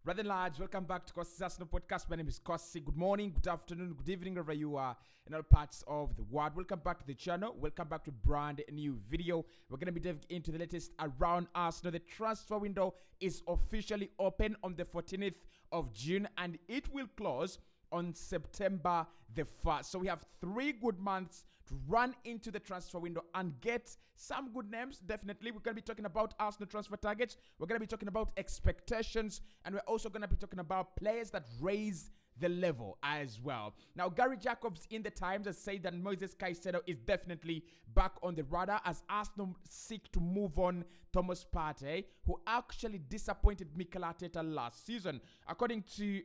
Brother and lads, welcome back to Cossy's Arsenal podcast. My name is Cossy. Good morning, good afternoon, good evening, wherever you are in all parts of the world. Welcome back to the channel. Welcome back to brand new video. We're going to be diving into the latest around Arsenal. The transfer window is officially open on the 14th of June and it will close on September the 1st. So we have 3 good months to run into the transfer window and get some good names. Definitely, we're going to be talking about Arsenal transfer targets. We're going to be talking about expectations, and we're also going to be talking about players that raise the level as well. Now, Gary Jacobs in the Times has said that Moises Caicedo is definitely back on the radar as Arsenal seek to move on Thomas Partey, who actually disappointed Mikel Arteta last season. According to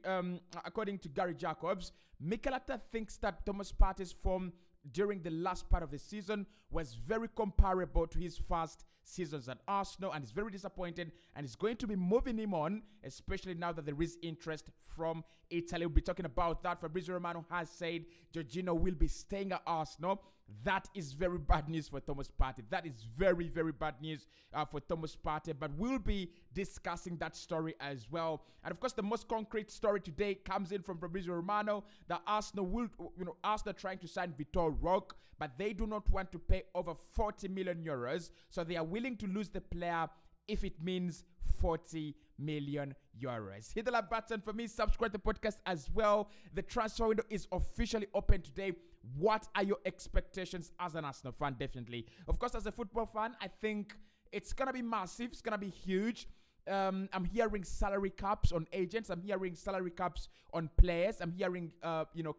Gary Jacobs, Mikel Arteta thinks that Thomas Partey's form during the last part of the season was very comparable to his first seasons at Arsenal, and is very disappointed and is going to be moving him on, especially now that there is interest from Italy. We'll be talking about that. Fabrizio Romano has said Jorginho will be staying at Arsenal. That is very bad news for Thomas Partey. That is very, very bad news for Thomas Partey, but we'll be discussing that story as well. And of course, the most concrete story today comes in from Fabrizio Romano that Arsenal trying to sign Vitor Roque, but they do not want to pay over 40 million euros. So they are willing to lose the player if it means 40 million euros. Hit the like button for me, subscribe to the podcast as well. The transfer window is officially open today. What are your expectations as an Arsenal fan? Definitely. Of course, as a football fan, I think it's going to be massive. It's going to be huge. I'm hearing salary caps on agents. I'm hearing salary caps on players. I'm hearing,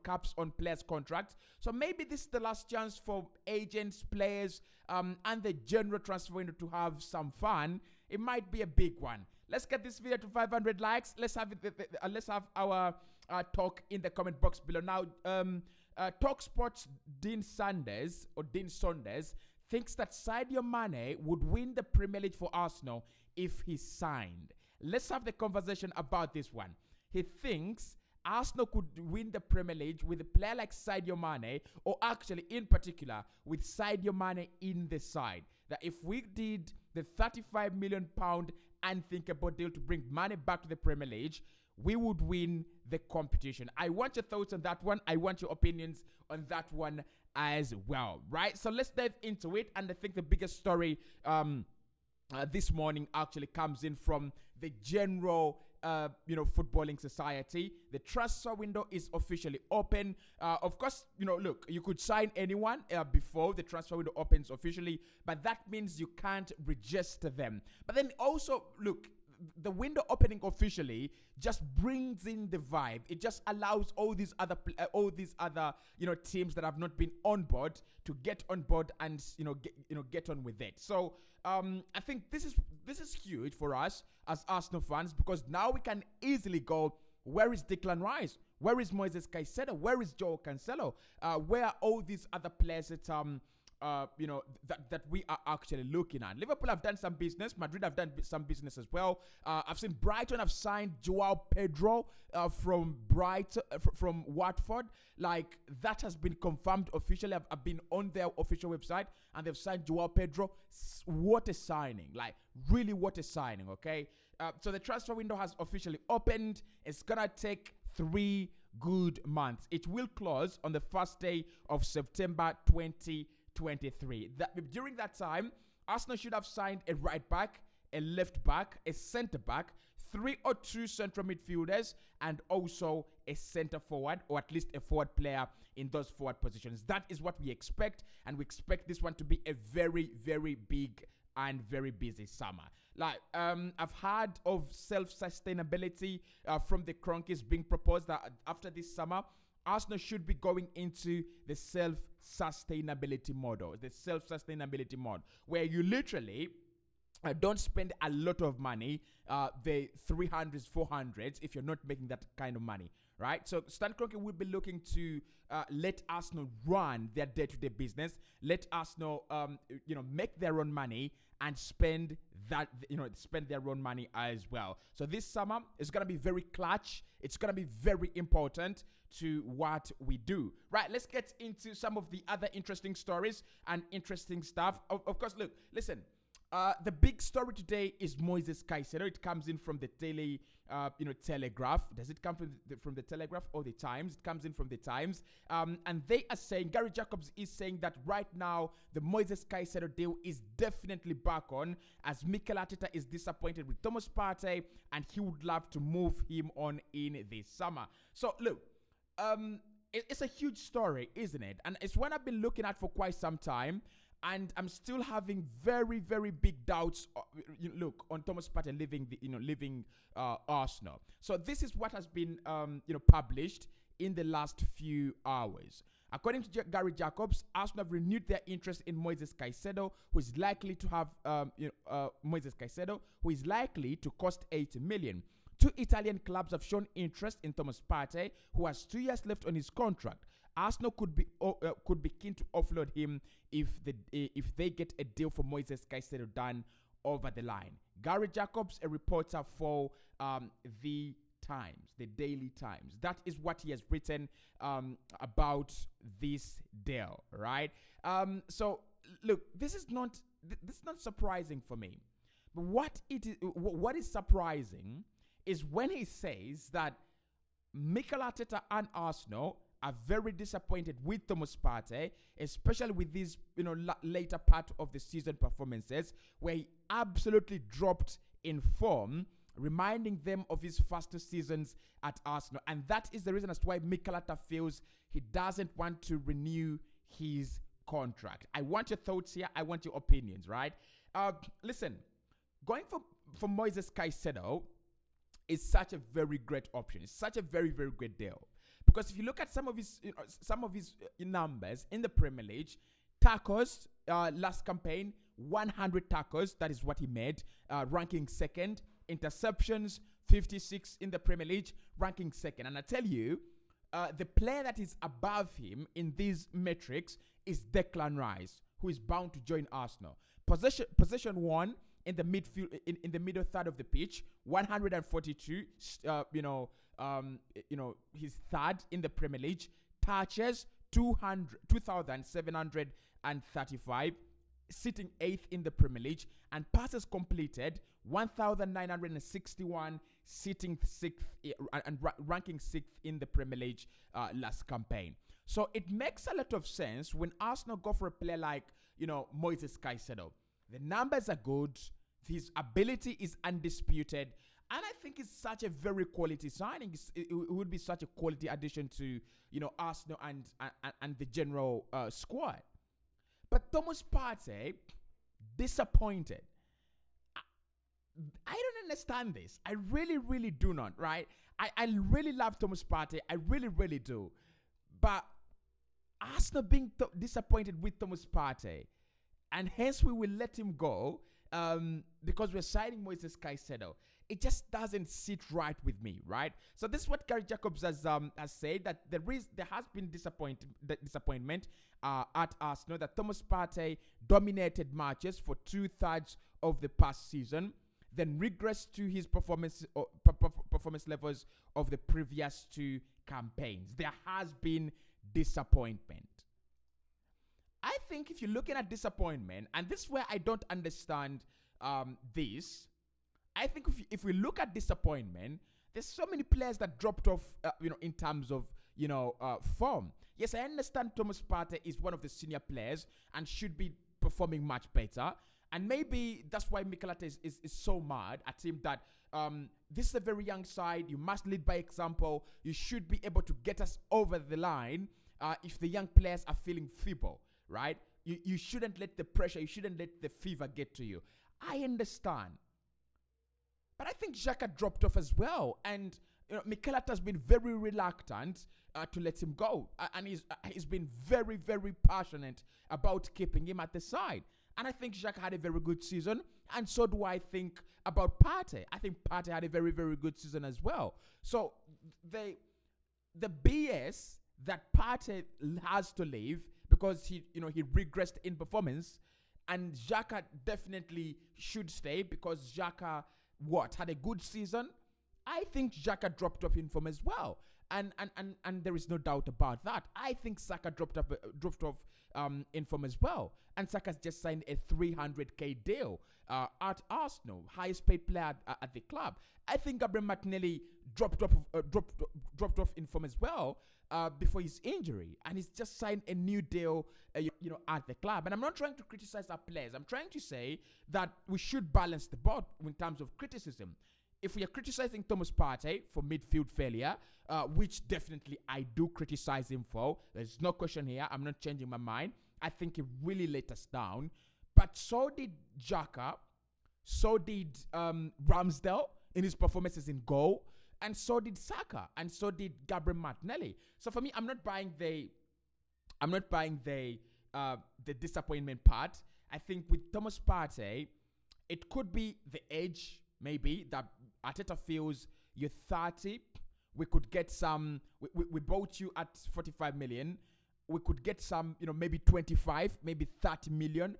caps on players' contracts. So maybe this is the last chance for agents, players, and the general transfer window to have some fun. It might be a big one. Let's get this video to 500 likes. Let's have our talk in the comment box below. Now, TalkSport's Dean Saunders thinks that Sadio Mane would win the Premier League for Arsenal if he signed. Let's have the conversation about this one. He thinks Arsenal could win the Premier League with a player like Sadio Mane, or actually in particular with Sadio Mane in the side. That if we did the £35 million unthinkable deal to bring Mane back to the Premier League, we would win the competition. I want your thoughts on that one. I want your opinions on that one as well, right? So let's dive into it. And I think the biggest story this morning actually comes in from the general footballing society. The transfer window is officially open. Of course, look, you could sign anyone before the transfer window opens officially, but that means you can't register them. But then also, look, the window opening officially just brings in the vibe. It just allows all these other teams that have not been on board to get on board and get on with it. So I think this is huge for us as Arsenal fans, because now we can easily go, where is Declan Rice? Where is Moises Caicedo? Where is Joao Cancelo? Where are all these other players that that we are actually looking at? Liverpool have done some business. Madrid have done some business as well. I've seen Brighton have signed Joao Pedro from Watford. Like, that has been confirmed officially. I've been on their official website and they've signed Joao Pedro. What a signing. Like, really what a signing, okay? So the transfer window has officially opened. It's going to take 3 good months. It will close on the first day of September 2023. During that time, Arsenal should have signed a right back, a left back, a centre back, 3 or 2 central midfielders, and also a centre forward, or at least a forward player in those forward positions. That is what we expect, and we expect this one to be a very, very big and very busy summer. Like, I've heard of self-sustainability from the Cronkies being proposed that after this summer, Arsenal should be going into the self-sustainability model, where you literally don't spend a lot of money, the 300s, 400s, if you're not making that kind of money, right? So Stan Kroenke will be looking to let Arsenal run their day-to-day business, let Arsenal, make their own money and spend their own money as well. So this summer is going to be very clutch. It's going to be very important to what we do, right? Let's get into some of the other interesting stories and interesting stuff. Of course, look, listen. The big story today is Moises Caicedo. It comes in from the Daily, Telegraph. Does it come from the Telegraph or the Times? It comes in from the Times. And they are saying, Gary Jacobs is saying that right now the Moises Caicedo deal is definitely back on, as Mikel Arteta is disappointed with Thomas Partey and he would love to move him on in the summer. So look, it's a huge story, isn't it? And it's one I've been looking at for quite some time. And I'm still having very, very big doubts. Look, on Thomas Partey leaving Arsenal. So this is what has been, published in the last few hours. According to Gary Jacobs, Arsenal have renewed their interest in Moises Caicedo, who is likely to have, Moises Caicedo, who is likely to cost 80 million. Two Italian clubs have shown interest in Thomas Partey, who has 2 years left on his contract. Arsenal could be keen to offload him if they get a deal for Moises Caicedo done over the line. Gary Jacobs, a reporter for the Times, the Daily Times. That is what he has written about this deal, right? So look, this is not surprising for me. But what is surprising is when he says that Mikel Arteta and Arsenal are very disappointed with Thomas Partey, especially with these, later part of the season performances where he absolutely dropped in form, reminding them of his first 2 seasons at Arsenal. And that is the reason as to why Mikel Arteta feels he doesn't want to renew his contract. I want your thoughts here. I want your opinions, right? Listen, going for Moises Caicedo is such a very great option. It's such a very, very great deal. Because if you look at some of his numbers in the Premier League, tackles last campaign, 100 tackles, that is what he made, ranking second. Interceptions, 56 in the Premier League, ranking second. And I tell you, the player that is above him in these metrics is Declan Rice, who is bound to join Arsenal. Possession 1 in the midfield, in the middle third of the pitch, 142. He's third in the Premier League. Touches 2,735, sitting 8th in the Premier League, and passes completed 1,961, sitting 6th and ranking 6th in the Premier League last campaign. So it makes a lot of sense when Arsenal go for a player like Moises Caicedo. The numbers are good. His ability is undisputed. And I think it's such a very quality signing. It would be such a quality addition to, Arsenal and the general squad. But Thomas Partey, disappointed. I don't understand this. I really, really do not, right? I really love Thomas Partey. I really, really do. But Arsenal being disappointed with Thomas Partey, and hence we will let him go because we're signing Moises Caicedo. It just doesn't sit right with me, right? So this is what Gary Jacobs has said, that there has been disappointment at Arsenal, that Thomas Partey dominated matches for 2/3 of the past season, then regressed to his performance levels of the previous 2 campaigns. There has been disappointment. I think if you're looking at disappointment, and this is where I don't understand this, I think if we look at disappointment, there's so many players that dropped off, in terms of, form. Yes, I understand Thomas Partey is one of the senior players and should be performing much better. And maybe that's why Mikel Arteta is so mad at him, that this is a very young side. You must lead by example. You should be able to get us over the line if the young players are feeling feeble, right? You shouldn't let the pressure, you shouldn't let the fever get to you. I understand. But I think Xhaka dropped off as well. And Mikel Arteta has been very reluctant to let him go. And he's been very, very passionate about keeping him at the side. And I think Xhaka had a very good season. And so do I think about Partey. I think Partey had a very, very good season as well. So the BS that Partey has to leave because he regressed in performance, and Xhaka definitely should stay because Xhaka had a good season. I think Xhaka dropped off in form as well. And there is no doubt about that. I think Saka dropped off in form as well. And Saka's just signed a 300k deal at Arsenal, highest paid player at the club. I think Gabriel Martinelli dropped off in form as well before his injury, and he's just signed a new deal, at the club. And I'm not trying to criticize our players. I'm trying to say that we should balance the board in terms of criticism. If we are criticizing Thomas Partey for midfield failure, which definitely I do criticize him for, there's no question here. I'm not changing my mind. I think he really let us down. But so did Xhaka, so did Ramsdale in his performances in goal, and so did Saka, and so did Gabriel Martinelli. So for me, I'm not buying the disappointment part. I think with Thomas Partey, it could be the age, maybe, that Arteta feels you're 30. We could get some. We bought you at 45 million. We could get some, maybe 25, maybe 30 million,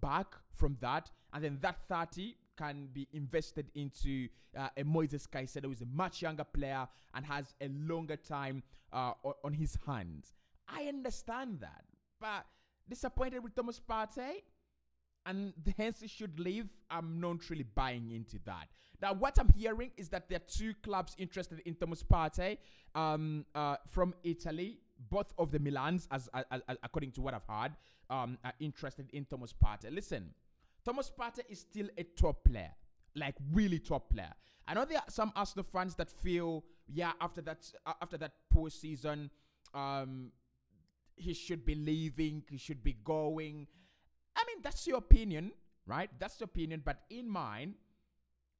back from that, and then that 30 can be invested into a Moises Caicedo, who is a much younger player and has a longer time on his hands. I understand that, but disappointed with Thomas Partey, and hence he should leave. I'm not really buying into that. Now, what I'm hearing is that there are two clubs interested in Thomas Partey from Italy. Both of the Milans, as according to what I've heard, are interested in Thomas Partey. Listen, Thomas Partey is still a top player, like really top player. I know there are some Arsenal fans that feel, after that poor season, he should be leaving, he should be going. I mean, that's your opinion, right? That's your opinion. But in mine,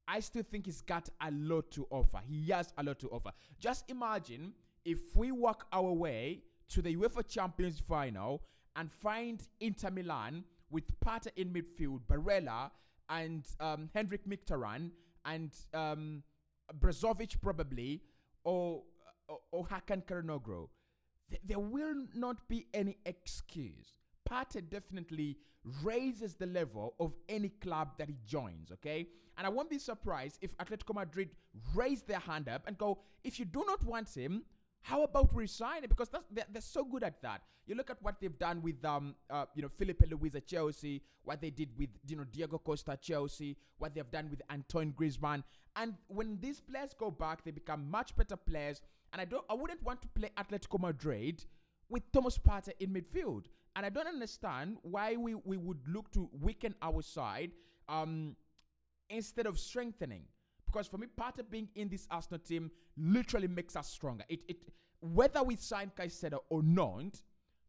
I still think he's got a lot to offer. He has a lot to offer. Just imagine if we work our way to the UEFA Champions Final and find Inter Milan with Partey in midfield, Barella and Henrik Mkhitaryan and Brozovic probably, or Hakan Calhanoglu. There will not be any excuse. Partey definitely raises the level of any club that he joins, okay? And I won't be surprised if Atletico Madrid raise their hand up and go, if you do not want him, how about resign it? Because they're so good at that. You look at what they've done with Filipe Luis at Chelsea, what they did with Diego Costa at Chelsea, what they've done with Antoine Griezmann. And when these players go back, they become much better players. And I wouldn't want to play Atletico Madrid with Thomas Partey in midfield. And I don't understand why we would look to weaken our side instead of strengthening. Because for me, Partey being in this Arsenal team literally makes us stronger. Whether we sign Caicedo or not,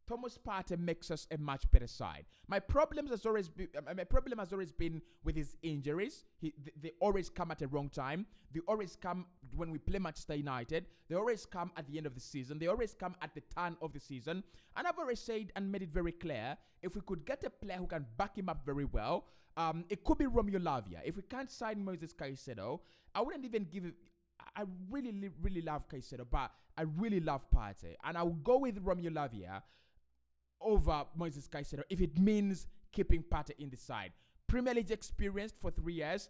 Thomas Partey makes us a much better side. My problem has always been with his injuries. They always come at the wrong time. They always come when we play Manchester United. They always come at the end of the season. They always come at the turn of the season. And I've always said and made it very clear, if we could get a player who can back him up very well, it could be Romeo Lavia. If we can't sign Moises Caicedo, I wouldn't even give it. I really, really love Caicedo, but I really love Partey. And I will go with Romeo Lavia over Moises Caicedo if it means keeping Partey in the side. Premier League experienced for 3 years,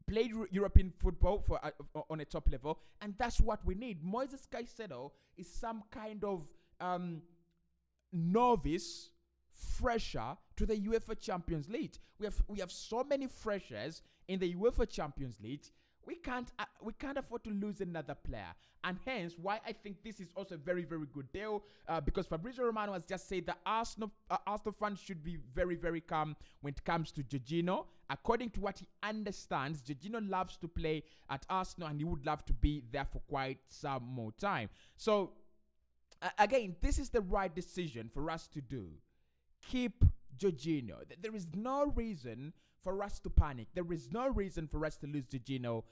played European football on a top level, and that's what we need. Moises Caicedo is some kind of novice, fresher to the UEFA Champions League. We have so many freshers in the UEFA Champions League. We can't afford to lose another player, and hence why I think this is also a very, very good deal. Because Fabrizio Romano has just said that Arsenal fans should be very, very calm when it comes to Jorginho. According to what he understands, Jorginho loves to play at Arsenal, and he would love to be there for quite some more time. So again, this is the right decision for us to do. Keep Jorginho. There is no reason for us to panic. There is no reason for us to lose Jorginho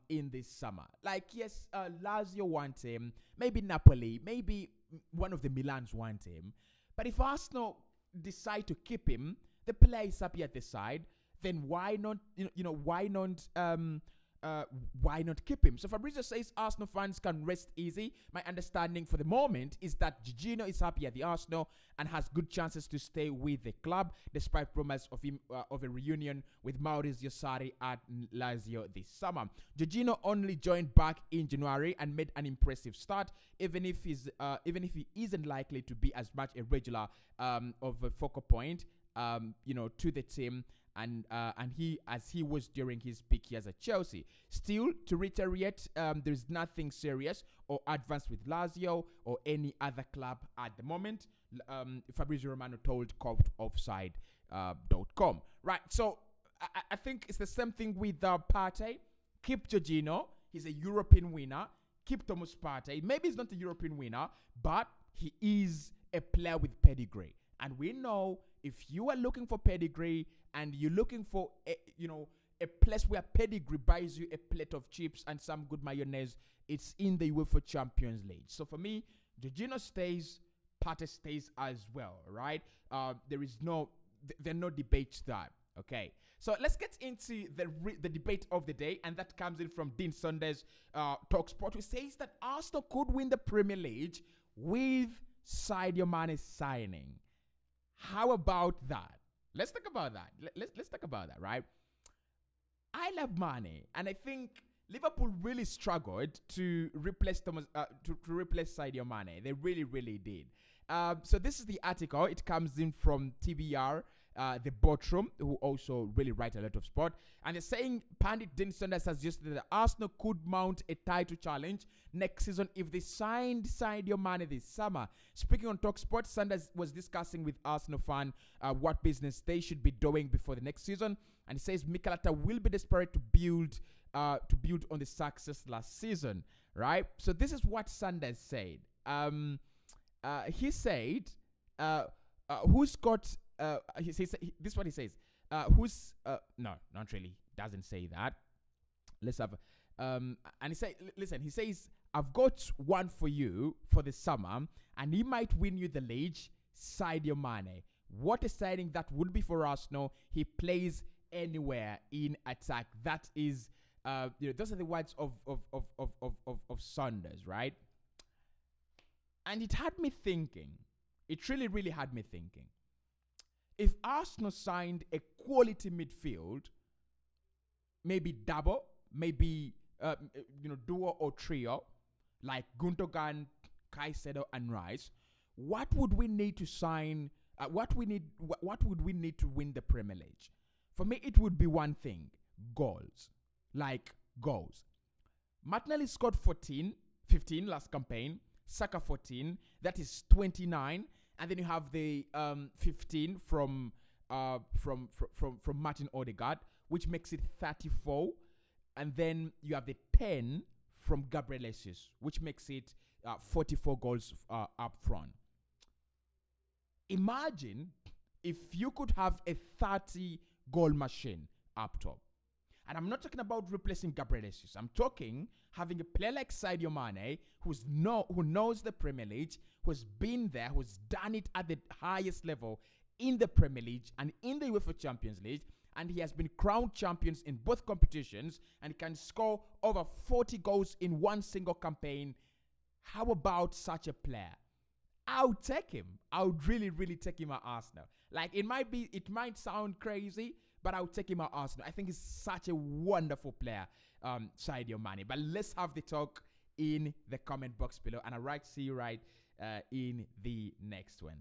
in this summer. Like, yes, Lazio want him. Maybe Napoli. Maybe one of the Milans want him. But if Arsenal decide to keep him, the player is happy at the side, then why not, why not why not keep him? So Fabrizio says Arsenal fans can rest easy. My understanding for the moment is that Jorginho is happy at the Arsenal and has good chances to stay with the club, despite rumors of him of a reunion with Maurizio Sarri at Lazio this summer. Jorginho only joined back in January and made an impressive start, even if he isn't likely to be as much a regular of a focal point, to the team. And he was during his peak years at Chelsea. Still, to reiterate, there's nothing serious or advanced with Lazio or any other club at the moment. Fabrizio Romano told CoveOffside.com. Right, so I think it's the same thing with Partey. Keep Jorginho. He's a European winner. Keep Thomas Partey. Maybe he's not a European winner, but he is a player with pedigree. And we know if you are looking for pedigree and you're looking for a place where pedigree buys you a plate of chips and some good mayonnaise, it's in the UEFA Champions League. So for me, Jorginho stays, Partey stays as well, right? There are no debates there. Okay, so let's get into the debate of the day, and that comes in from Dean Saunders, Talksport, who says that Arsenal could win the Premier League with Sadio Mane signing. How about that? Let's talk about that. Let's talk about that, right? I love Mane, and I think Liverpool really struggled to replace Sadio Mane. They really, really did. So this is the article. It comes in from TBR, the Boardroom, who also really write a lot of sport. And they're saying Pandit Dean Saunders has suggested that Arsenal could mount a title challenge next season if they signed Sadio Mane this summer. Speaking on TalkSport, Saunders was discussing with Arsenal fan what business they should be doing before the next season. And he says Mikel Arteta will be desperate to build on the success last season, right? So this is what Saunders said. He said, who's got... this is what he says. No, not really. Doesn't say that. Let's have... and he says, I've got one for you for the summer, and he might win you the league, Sadio Mane. What a signing that would be for Arsenal. He plays anywhere in attack. That is, those are the words of Saunders, right? And it had me thinking. It really, really had me thinking. If Arsenal signed a quality midfield, maybe double, maybe duo or trio, like Gundogan, Caicedo, and Rice, what would we need to sign? What would we need to win the Premier League? For me, it would be one thing: goals. Like goals. Martinelli scored 15 last campaign. Saka 14. That is 29. And then you have the 15 from Martin Odegaard, which makes it 34. And then you have the 10 from Gabriel Jesus, which makes it 44 goals up front. Imagine if you could have a 30-goal machine up top. And I'm not talking about replacing Gabriel Jesus. I'm talking having a player like Sadio Mane who knows the Premier League, who's been there, who's done it at the highest level in the Premier League and in the UEFA Champions League, and he has been crowned champions in both competitions and can score over 40 goals in one single campaign. How about such a player? I would take him. I would really, really take him at Arsenal. Like, it might sound crazy, but I would take him at Arsenal. I think he's such a wonderful player, Sadio Mane. But let's have the talk in the comment box below, and I'll see you right in the next one.